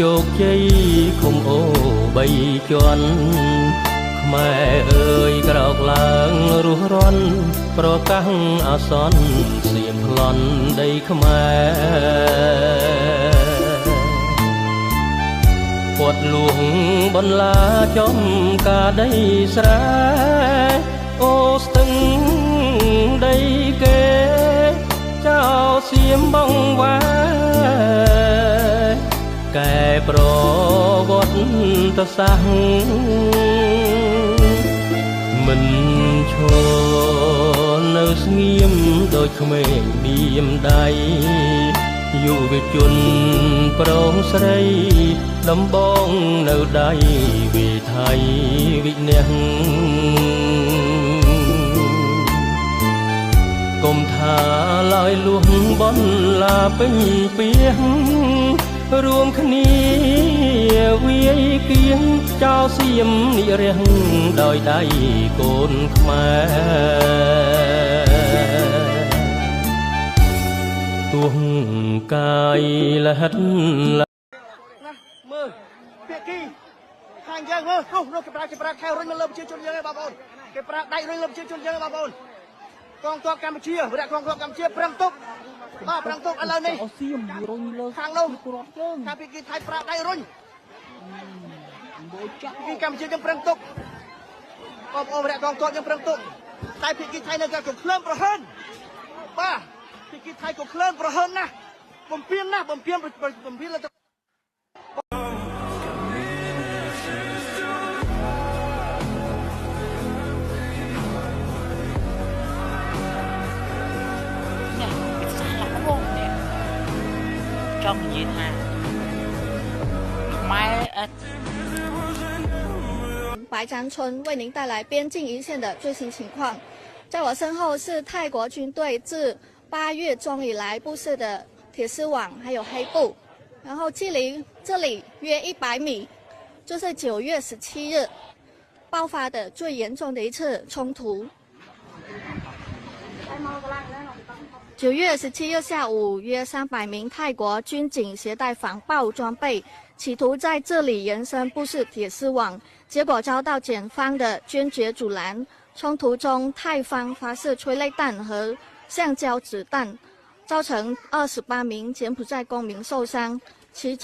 ជោគជ័យឃុំអូបីជាន់ខ្មែរអើយក្រោកឡើងរស់រាន់ប្រកាសអាសន្នសៀមប្លន់ដីខ្មែរពាត់លួងបន្លាចំការដីស្រែអូស្ទឹងដីគេចោលសៀមបងវ៉ាកែប្រវត្តិសាស្ត្រមិនឈរនៅស្ងៀមដូចក្មេងឌៀមដៃយុវជនប្រុសស្រីដំបងនៅដៃវិថីវិនះកុំថាឡើយលួងបនឡាពេញពីរួមគ្នាវាយគៀងចោលសៀមនិរះដោយដៃកូនខ្មែរទួងកាយលហិតណាមើលភាគីខាងយើងមើលនោះគេប្រើខែរុញមកលើប្រជាជនយើងឯងបងប្អូនគេប្រើដៃរុញលើប្រជាជនយើងឯងបងប្អូនកងទ័ពកម្ពុជាវរៈកងទ័ពកម្ពុជាប្រឹងទុកបាទប្រឹងទុកឥឡូវនេះសៀមរុញលើខាងនោះថាភាគីថៃប្រើដៃរុញភាគីកម្ពុជាយើងប្រឹងទុកបងប្អូនវរៈកងទ័ពយើងប្រឹងទុកតែភាគីថៃនៅតែក្លើមប្រហែលបាទភាគីថៃក៏ក្លើមប្រហែលណាស់បំពេញណាស់បំពេញលើtrong gì ha mai 白江村为您带来边境一线的最新情况。在我身后是泰国军队自8月中以来布设的铁丝网，还有黑布。然后距离这里约100米，就是9月17日爆发的最严重的一次冲突。9月17日下午，约300名泰国军警携带防爆装备，企图在这里延伸布设铁丝网，结果遭到检方的坚决阻拦。冲突中，泰方发射催泪弹和橡胶子弹，造成28名柬埔寨公民受伤，其中